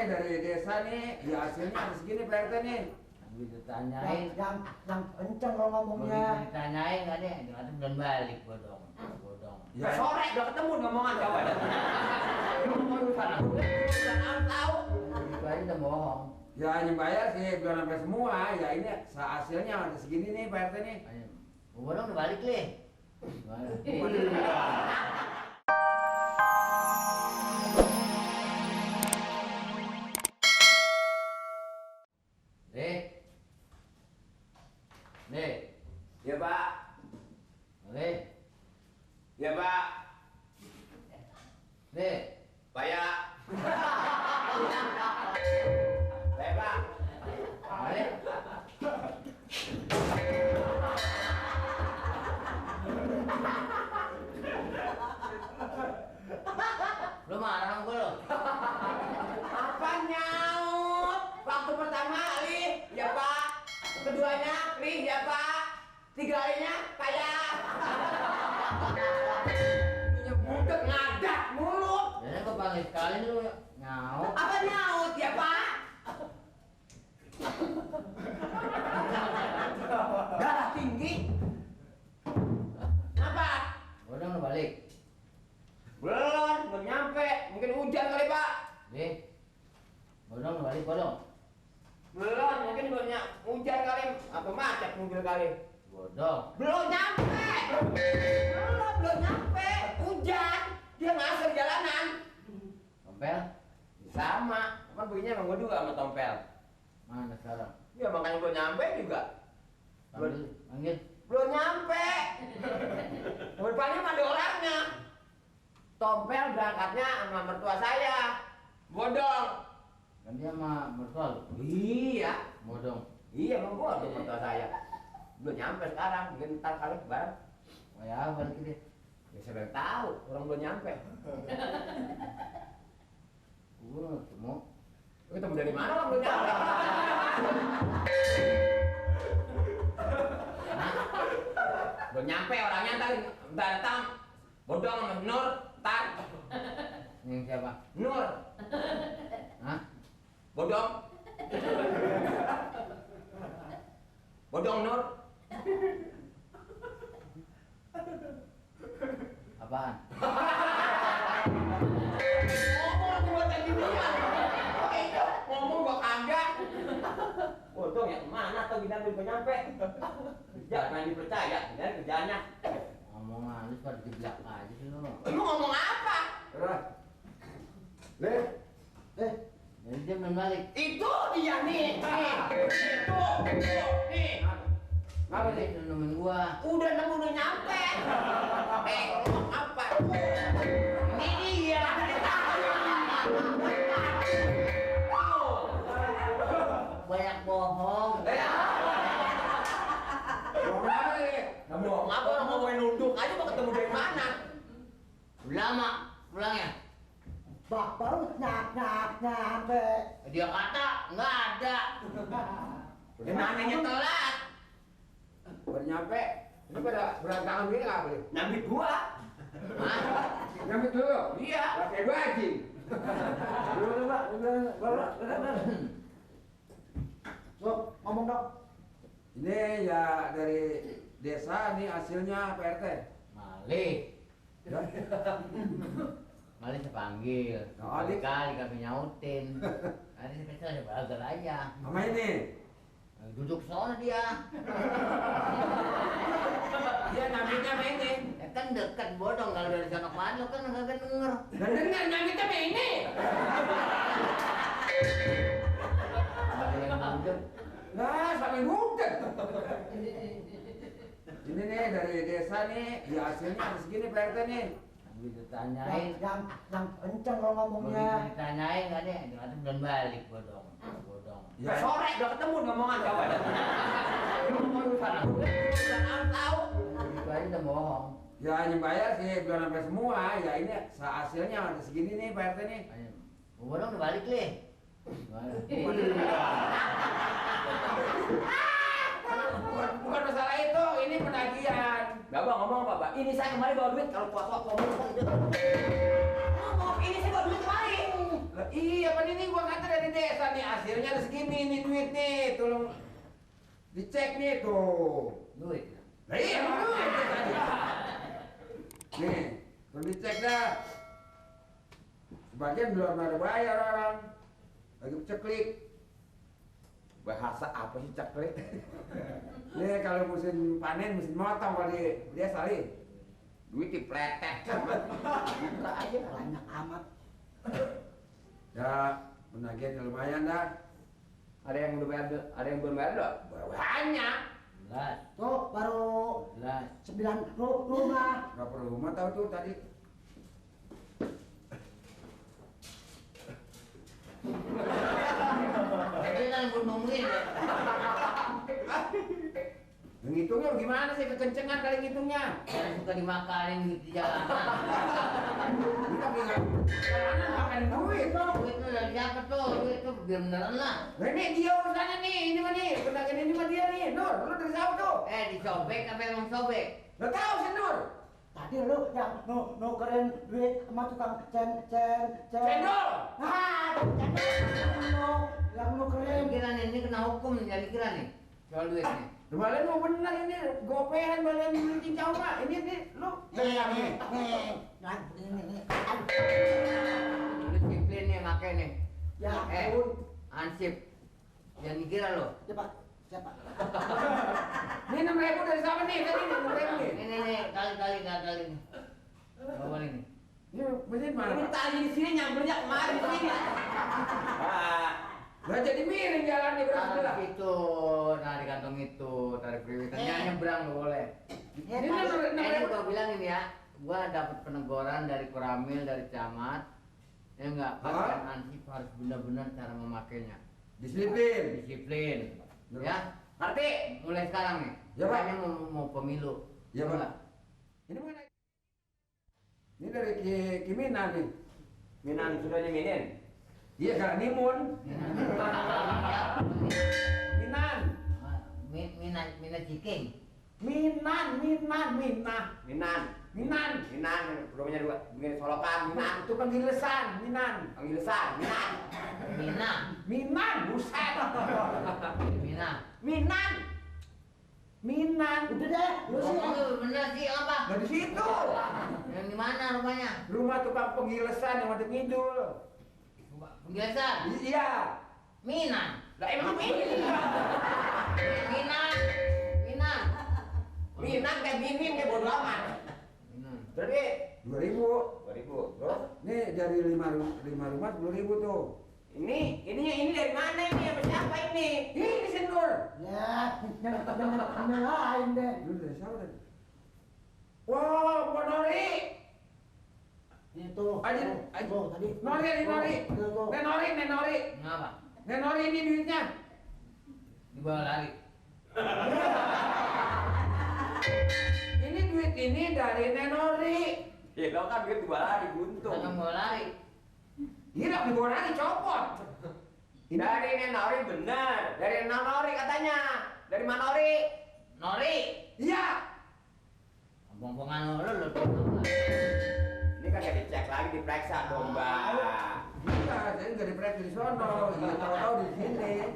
dari desa nih, ya hasilnya ada segini Pak RT nih. Begitu tanyain, yang kenceng kalau ngomongnya. begitu ditanyain nggak deh, nanti belum balik bodong. Ya Sore udah ketemu ngomongan kawan. Lu mau urusan aku? Urusan tahu. Itu aja udah bohong. ya hanya bayar sih belum sampai semua. Ya ini hasilnya ada segini nih Pak RT nih. Ayo, bodong udah balik leh. Nih, Ya Pak. nih, Ya Pak. nih. Pak ya. Baik Pak. Balik. Lu marah sama gue lo? Apa nyaut? Waktu pertama Li, ya Pak. Keduanya Li, ya Pak. Tiga kalinya kayak. Punya budek ngadak mulut. Jadi gue panggil sekali lu nyaut. Apa nyaut ya Pak? Darah tinggi. Apa? Bodong udah balik. Belum nyampe. Mungkin hujan kali Pak. Nih, bodong udah balik bodong. Belum, mungkin hujan kali. Apa macet mobil kali. Bodong. Belum nyampe. Belum nyampe. Hujan. Dia ngasih di jalanan. Tompel, Sama. Kan begini emang gue juga sama Tompel. mana sekarang? Ya makanya belum nyampe juga. Panggil. Belum nyampe. Depannya mah ada orangnya. Tompel berangkatnya sama mertua saya. Bodong. Kan dia sama mertua lu. Iya. Bodong. Iya emang bodong mertua saya. Belum nyampe sekarang. Mungkin ntar kali bareng. Kayak balik dia. Ya saya belum tahu. Orang belum nyampe. Gue ketemu. Lu ketemu dari mana orang belum nyampe? Belum nyampe orangnya ntar datang. Bodong sama Nur. Ntar. Yang siapa? Nur. Hah? Bodong. Bodong Nur. Apaan? Ngomong gua tadi dia. Ngomong gua kagak. Bodong ya kemana tuh kita belum nyampe. Kerja main dipercaya, dan kerjanya. Ngomong halus pada dibilang aja sih lu. Lu ngomong apa? Terus. Leh. Jadi dia belum balik. Itu dia nih. Itu. Nih. Apa Dia sih? udah nemuin gua. Udah nemu udah nyampe. Ngomong apa? Ini dia. Banyak bohong. Ngomong apa nih? Ngomong apa? Orang ngomongin nunduk aja mau ketemu dari mana? Udah lama pulangnya. Baru nyampe. Dia kata nggak ada. Namanya telat. Baru nyampe. Ini pada berantakan gini nggak boleh? Nyambit gua. Hah? Nyampe dulu. Iya. Pakai dua anjing. Dulu Pak, udah. Sok, ngomong dong. Ini ya dari desa nih hasilnya Pak RT. Malik. Ya. Malik saya panggil. Oh, Dik. Kali kami nyautin. Tadi saya pikir ada belajar aja. Sama ini. Duduk sana dia. Dia nyambitnya sama ini. Ya kan dekat bodong kalau dari sana kemana lo kan nggak denger. Dan dengar nyambitnya sama ini. Ada yang duduk. Nah, sampai budak. Ini nih dari desa nih, ya hasilnya ada segini Pak RT nih. Begitu tanyain. Yang kenceng kalau Begitu ngomongnya. ditanyain nggak deh, nanti belum balik bodong. Ya Sore udah ketemu ngomongan kawan. Lu mau urusan aku? Urusan tahu. Itu aja udah bohong. ya hanya bayar sih belum sampai semua. Ya ini hasilnya ada segini nih Pak RT nih. Ayo, bodong udah balik leh. Bukan masalah itu, ini penagihan. Gak bang, ngomong apa Pak? Ini saya kemarin bawa duit, kalau puas-puas ngomong. Ngomong, ini saya bawa duit kemarin. Lah, iya, pan ini gua kata dari desa nih, hasilnya ada segini nih duit nih, tolong dicek nih tuh. Duit. Lah iya, emang duit nih tadi. Nih, tolong dicek dah. Sebagian belum ada bayar orang, lagi ceklik. Bahasa apa sih cakre? Nih kalau musim panen, musim motong kali dia salih. Duit dipletek. Buka aja. Banyak amat. Ya, penagihan lumayan dah. Ada yang udah bayar, ada yang belum bayar dok? Banyak. Belas. Tuh baru Belas. 9 rumah. Berapa rumah tahu tuh tadi? Jadi kan gue nungguin. Ngitungnya gimana sih? Kekencengan kali ngitungnya. Saya suka dimakalin di jalanan. Kita bilang, mana makan duit? Duit itu dari siapa tuh? Duit itu biar beneran lah. Nah, ini dia urusannya nih, ini mah nih, pedagang ini mah dia nih. Nur, lu dari siapa tuh? Disobek apa emang sobek? Lo tahu sih Nur? Tadi lu yang nukerin duit sama tukang Cendol. Ah, cendol. Yang nukerin. Kira nih, ini kena hukum nih, jadi kira nih. Soal duit nih. Kemarin mau benar ini, gopehan balian cincau mah. Ini lu dari kami. Ini. Lu disiplin nih make nih. Ya ampun. Ansip. Jangan dikira lo. Siapa? Ini 6.000 dari siapa nih? Tadi 6.000 nih. Ini kali nih. Bawa ini. Ini mesin mana? Ini tali di sini nyampernya kemarin di sini. Gak jadi miring jalan di belah sebelah. Tarik itu, di kantong itu, tarik priwitannya nyebrang lo boleh. Ini Ini gua bilang ini ya, gua dapat peneguran dari Koramil, dari camat. Ya enggak, pasukan ansip harus benar-benar cara memakainya. Disiplin. Disiplin. Ya, Ngerti? mulai sekarang nih. Ya, Pak. Kayaknya mau pemilu. Ya, Pak. Enggak? Ini mana? Ini dari Kimina nih. Minan sudah nyeminin. Iya kan Nimun. Minan. Mina Ciking. Minan. Rumahnya dua, begini solokan, Minan. Itu penggilesan, Minan. Panggilesan, Minan. Minan, buset. Minan. Udah deh, lu sih. Ngomong bener sih apa? Nah di situ. Yang di mana rumahnya? Rumah tukang penggilesan yang ada ngidul. Penggilesan. Iya. Minan. Lah emang ini. Minan kayak binin kayak bodo amat. Minan. Berarti 2.000. 2000. Terus Nih dari 5 rumah 10.000 tuh. ini dari mana ini? Sama siapa ini? Ini si Nur. Ya, nyalain deh. Lu dari siapa tadi? Wow, Pak Nori. Itu. Aja. Tuh, tadi. Nori. Tuh. Nenori. Ngapa? Nenori ini duitnya. Dibawa lari. Ini duit ini dari Nenori. Ya lo kan duit dua lari buntung. Jangan bawa lari. Ini udah dibawa lagi copot. Dari Nenori bener. Dari Nenori katanya. Dari Manori. Nori. Iya. Bongkongan lu. Ini kan gak dicek lagi, diperiksa dong, Mbak. Iya, saya nggak diperek di sono. Iya, tahu-tahu di sini.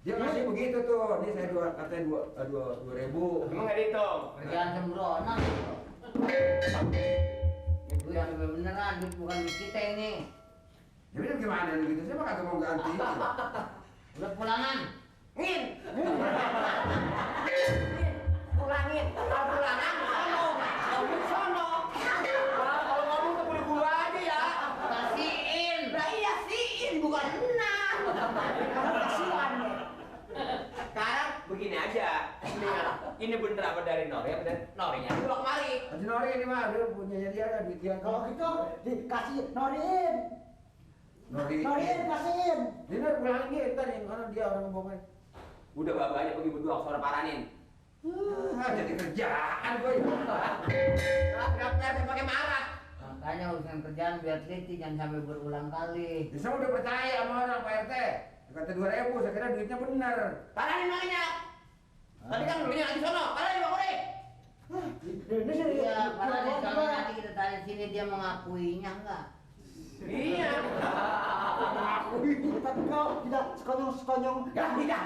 Dia masih begitu tuh. Ini saya katanya 2.000. Emang gak dihitung? Kerjaan sembrono. Duit yang beneran, duit bukan duit kita ini. Ya udah gimana gitu? Saya mah kagak mau ganti. Udah pulangan. Ngin. Pulangin. Kalau pulangan, sono. Ngomong sono. Kalau ngomong ke guru aja ya. Kasihin. Nah iya siin, bukan enam. Kasihan deh. Sekarang begini aja. Ini bener apa dari Nori? Apa dari Norinya? Dulu kemari. Haji Nori ini mah dia punya dia kan duit dia. Kalau gitu dikasih Norin. Nori. Norin kasihin. Ini pulang lagi ntar yang mana dia orang ngomongnya. Udah babanya pergi berdua ke suara paranin. Jadi kerjaan gue ya. Kenapa pakai marah? Makanya urusan kerjaan biar teliti, jangan sampai berulang kali. Bisa udah percaya sama orang Pak RT. Kata 2.000, saya kira duitnya benar. Paranin makanya. Tadi kan belinya lagi sono. Paranin Bang Uri. Ini sih. Iya, karena di sana nanti kita tanya sini dia mengakuinya enggak? Iya. mengakui. Tapi kau tidak sekonyong-sekonyong Tidak.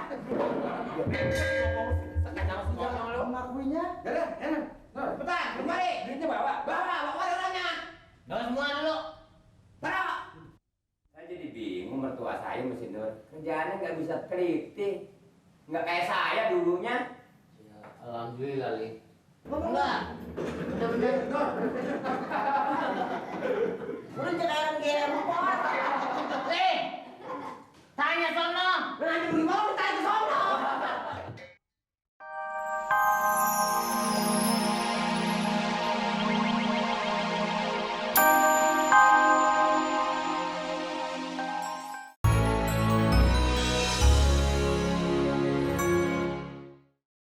Ngomong sekonyong lu. mengakuinya. Jalan, jalan. Cepetan, kemari. Duitnya bawa. Bawa orangnya. Jangan semua dulu. Taruh. Saya jadi bingung mertua saya Mas Nur. Kerjaannya nggak bisa teliti. Nggak kayak saya dulunya. Ya, alhamdulillah, Li. Enggak. Bener-bener. Udah jadi orang gila motor. Li! Tanya sono! Nanti bagaimana kita ke sana?